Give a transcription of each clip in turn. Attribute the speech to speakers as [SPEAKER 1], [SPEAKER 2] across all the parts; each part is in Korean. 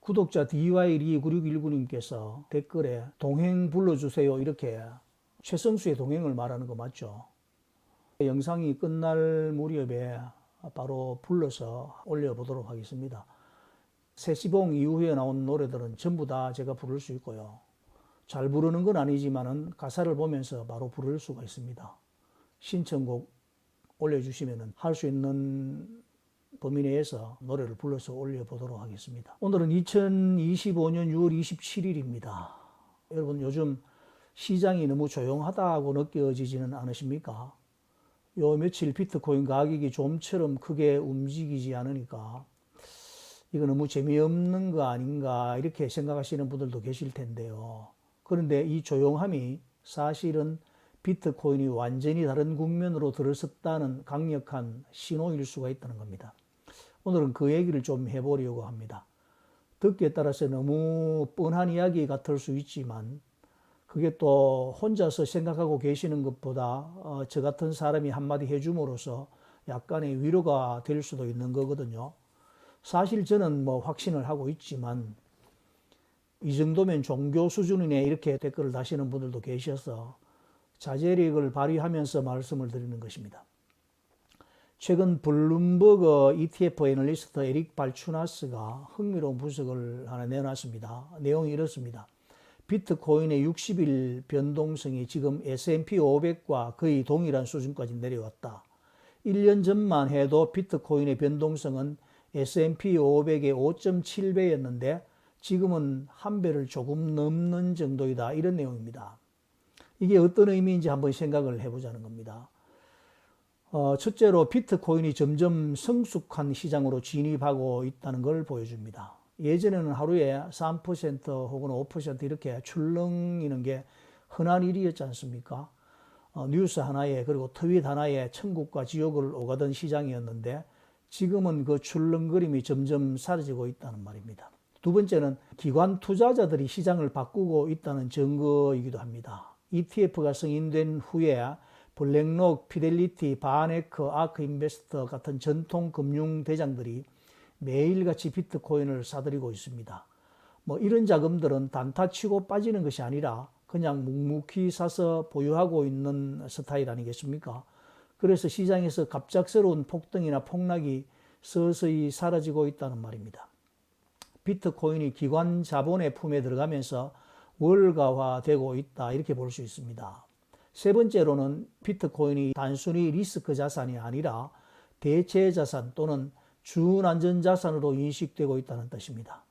[SPEAKER 1] 구독자 DY29619님께서 댓글에 동행 불러주세요 이렇게 최성수의 동행을 말하는 거 맞죠? 영상이 끝날 무렵에 바로 불러서 올려보도록 하겠습니다. 세시봉 이후에 나온 노래들은 전부 다 제가 부를 수 있고요. 잘 부르는 건 아니지만은 가사를 보면서 바로 부를 수가 있습니다. 신청곡 올려주시면 할 수 있는 범위 내에서 노래를 불러서 올려보도록 하겠습니다. 오늘은 2025년 6월 27일입니다. 여러분 요즘 시장이 너무 조용하다고 느껴지지는 않으십니까? 요 며칠 비트코인 가격이 좀처럼 크게 움직이지 않으니까 이거 너무 재미없는 거 아닌가 이렇게 생각하시는 분들도 계실 텐데요. 그런데 이 조용함이 사실은 비트코인이 완전히 다른 국면으로 들어섰다는 강력한 신호일 수가 있다는 겁니다. 오늘은 그 얘기를 좀 해보려고 합니다. 듣기에 따라서 너무 뻔한 이야기 같을 수 있지만 그게 또 혼자서 생각하고 계시는 것보다 저 같은 사람이 한마디 해줌으로써 약간의 위로가 될 수도 있는 거거든요. 사실 저는 확신을 하고 있지만 이 정도면 종교 수준이네 이렇게 댓글을 다시는 분들도 계셔서 자제력을 발휘하면서 말씀을 드리는 것입니다. 최근 블룸버그 ETF 애널리스트 에릭 발추나스가 흥미로운 분석을 하나 내놨습니다. 내용이 이렇습니다. 비트코인의 60일 변동성이 지금 S&P 500과 거의 동일한 수준까지 내려왔다. 1년 전만 해도 비트코인의 변동성은 S&P 500의 5.7배였는데 지금은 한 배를 조금 넘는 정도이다. 이런 내용입니다. 이게 어떤 의미인지 한번 생각을 해보자는 겁니다. 첫째로 비트코인이 점점 성숙한 시장으로 진입하고 있다는 걸 보여줍니다. 예전에는 하루에 3% 혹은 5% 이렇게 출렁이는 게 흔한 일이었지 않습니까? 뉴스 하나에 그리고 트윗 하나에 천국과 지옥을 오가던 시장이었는데 지금은 그 출렁거림이 점점 사라지고 있다는 말입니다. 두 번째는 기관 투자자들이 시장을 바꾸고 있다는 증거이기도 합니다. ETF가 승인된 후에 블랙록, 피델리티, 바네크, 아크 인베스터 같은 전통 금융 대장들이 매일같이 비트코인을 사들이고 있습니다. 이런 자금들은 단타 치고 빠지는 것이 아니라 그냥 묵묵히 사서 보유하고 있는 스타일 아니겠습니까? 그래서 시장에서 갑작스러운 폭등이나 폭락이 서서히 사라지고 있다는 말입니다. 비트코인이 기관 자본의 품에 들어가면서 월가화되고 있다 이렇게 볼 수 있습니다. 세 번째로는 비트코인이 단순히 리스크 자산이 아니라 대체 자산 또는 준안전자산으로 인식되고 있다는 뜻입니다.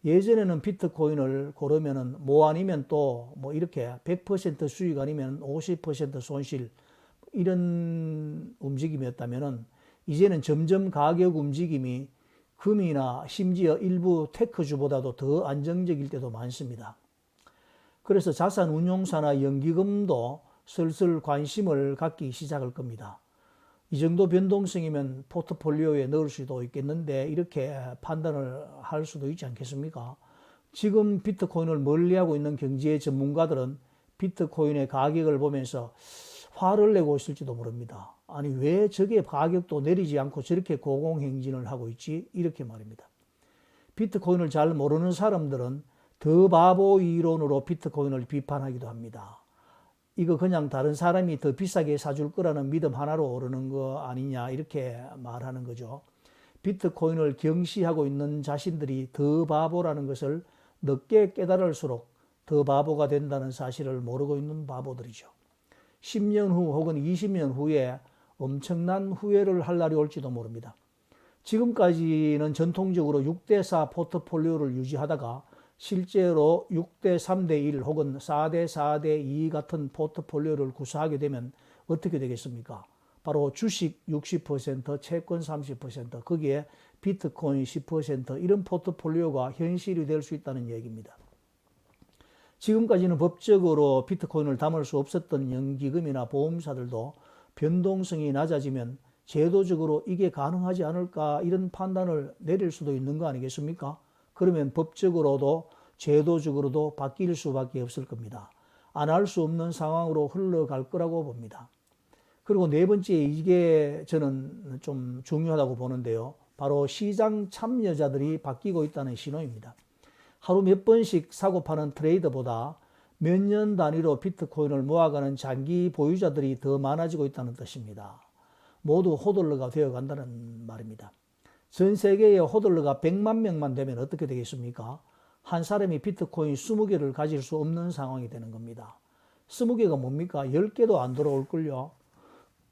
[SPEAKER 1] 예전에는 비트코인을 고르면은 아니면 또 이렇게 100% 수익 아니면 50% 손실 이런 움직임이었다면은 이제는 점점 가격 움직임이 금이나 심지어 일부 테크주보다도 더 안정적일 때도 많습니다. 그래서 자산 운용사나 연기금도 슬슬 관심을 갖기 시작할 겁니다. 이 정도 변동성이면 포트폴리오에 넣을 수도 있겠는데 이렇게 판단을 할 수도 있지 않겠습니까? 지금 비트코인을 멀리하고 있는 경제 전문가들은 비트코인의 가격을 보면서 화를 내고 있을지도 모릅니다. 아니 왜 저게 가격도 내리지 않고 저렇게 고공행진을 하고 있지? 이렇게 말입니다. 비트코인을 잘 모르는 사람들은 더 바보 이론으로 비트코인을 비판하기도 합니다. 이거 그냥 다른 사람이 더 비싸게 사줄 거라는 믿음 하나로 오르는 거 아니냐 이렇게 말하는 거죠. 비트코인을 경시하고 있는 자신들이 더 바보라는 것을 늦게 깨달을수록 더 바보가 된다는 사실을 모르고 있는 바보들이죠. 10년 후 혹은 20년 후에 엄청난 후회를 할 날이 올지도 모릅니다. 지금까지는 전통적으로 6대4 포트폴리오를 유지하다가 실제로 6대 3대 1 혹은 4대 4대 2 같은 포트폴리오를 구사하게 되면 어떻게 되겠습니까? 바로 주식 60%, 채권 30%, 거기에 비트코인 10% 이런 포트폴리오가 현실이 될 수 있다는 얘기입니다. 지금까지는 법적으로 비트코인을 담을 수 없었던 연기금이나 보험사들도 변동성이 낮아지면 제도적으로 이게 가능하지 않을까 이런 판단을 내릴 수도 있는 거 아니겠습니까? 그러면 법적으로도 제도적으로도 바뀔 수밖에 없을 겁니다. 안 할 수 없는 상황으로 흘러갈 거라고 봅니다. 그리고 네 번째, 이게 저는 좀 중요하다고 보는데요. 바로 시장 참여자들이 바뀌고 있다는 신호입니다. 하루 몇 번씩 사고 파는 트레이더보다 몇 년 단위로 비트코인을 모아가는 장기 보유자들이 더 많아지고 있다는 뜻입니다. 모두 호들러가 되어간다는 말입니다. 전 세계의 호들러가 100만 명만 되면 어떻게 되겠습니까? 한 사람이 비트코인 20개를 가질 수 없는 상황이 되는 겁니다. 20개가 뭡니까? 10개도 안 들어올걸요.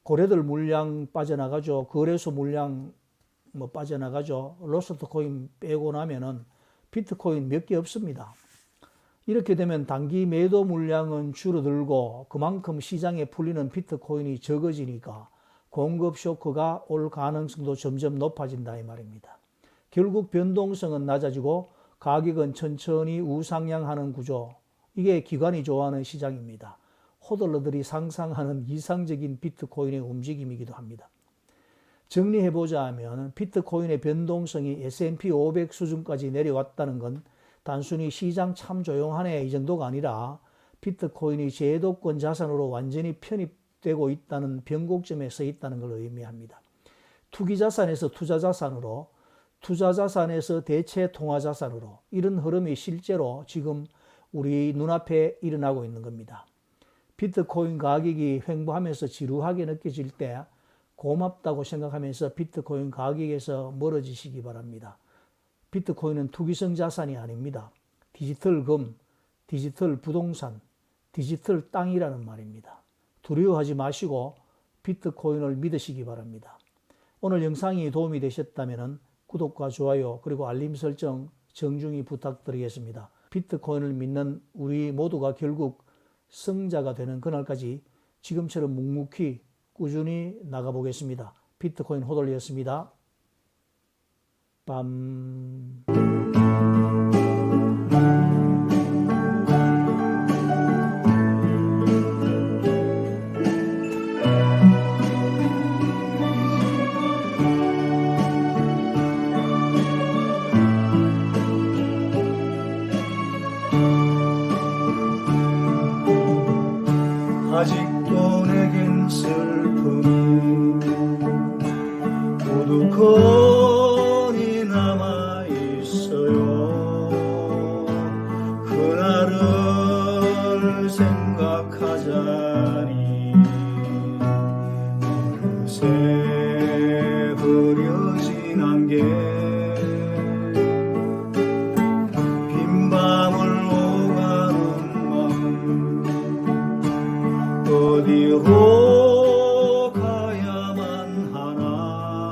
[SPEAKER 1] 고래들 물량 빠져나가죠. 거래소 물량 빠져나가죠. 로스트 코인 빼고 나면은 비트코인 몇 개 없습니다. 이렇게 되면 단기 매도 물량은 줄어들고 그만큼 시장에 풀리는 비트코인이 적어지니까 공급 쇼크가 올 가능성도 점점 높아진다 이 말입니다. 결국 변동성은 낮아지고 가격은 천천히 우상향하는 구조. 이게 기관이 좋아하는 시장입니다. 호들러들이 상상하는 이상적인 비트코인의 움직임이기도 합니다. 정리해보자 하면 비트코인의 변동성이 S&P 500 수준까지 내려왔다는 건 단순히 시장 참 조용하네 이 정도가 아니라 비트코인이 제도권 자산으로 완전히 편입되고 있다는 변곡점에 서 있다는 걸 의미합니다. 투기자산에서 투자자산으로, 투자자산에서 대체통화자산으로 이런 흐름이 실제로 지금 우리 눈앞에 일어나고 있는 겁니다. 비트코인 가격이 횡보하면서 지루하게 느껴질 때 고맙다고 생각하면서 비트코인 가격에서 멀어지시기 바랍니다. 비트코인은 투기성 자산이 아닙니다. 디지털 금, 디지털 부동산, 디지털 땅이라는 말입니다. 두려워하지 마시고 비트코인을 믿으시기 바랍니다. 오늘 영상이 도움이 되셨다면 구독과 좋아요 그리고 알림 설정 정중히 부탁드리겠습니다. 비트코인을 믿는 우리 모두가 결국 승자가 되는 그날까지 지금처럼 묵묵히 꾸준히 나가보겠습니다. 비트코인 호돌이었습니다. 빰.
[SPEAKER 2] 아직도 내겐 슬픔이 고독하니 남아있어요. 그날을 생각하자니 어느새 흐려진 안개 어디로 가야만 하나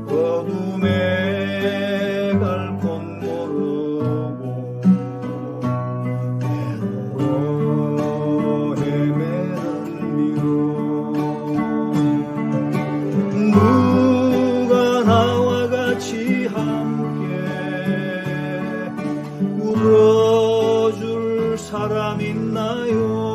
[SPEAKER 2] 어둠에 갈 곳 모르고 외로워 헤매는 미로 누가 나와 같이 함께 울어줄 사람 있나요?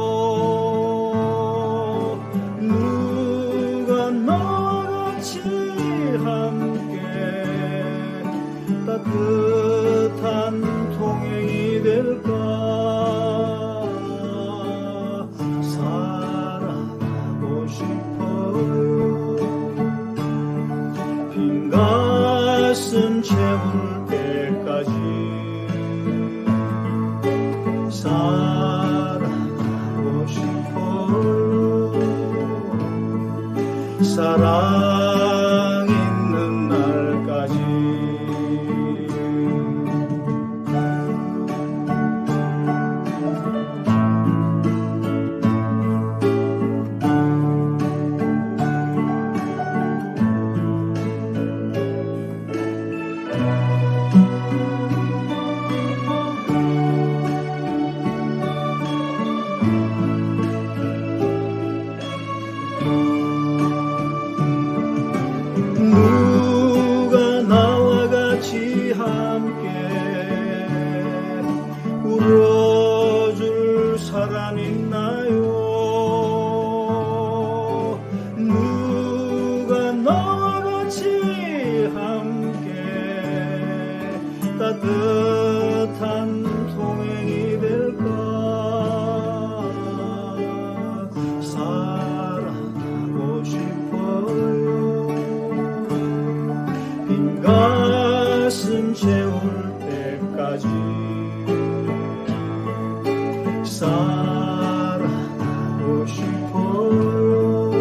[SPEAKER 2] 따뜻한 동행이 될까? 사랑하고 싶어요. 빈 가슴 채울 때까지 사랑하고 싶어요. 사랑 있는 날까지. 누가 나와 같이 함께 울어줄 사람 있나요? 누가 나와 같이 함께 따뜻한 동행이 될까? 사랑하고 싶어요. 빈 가슴 채울 때까지 때까지 살아가고 싶어요.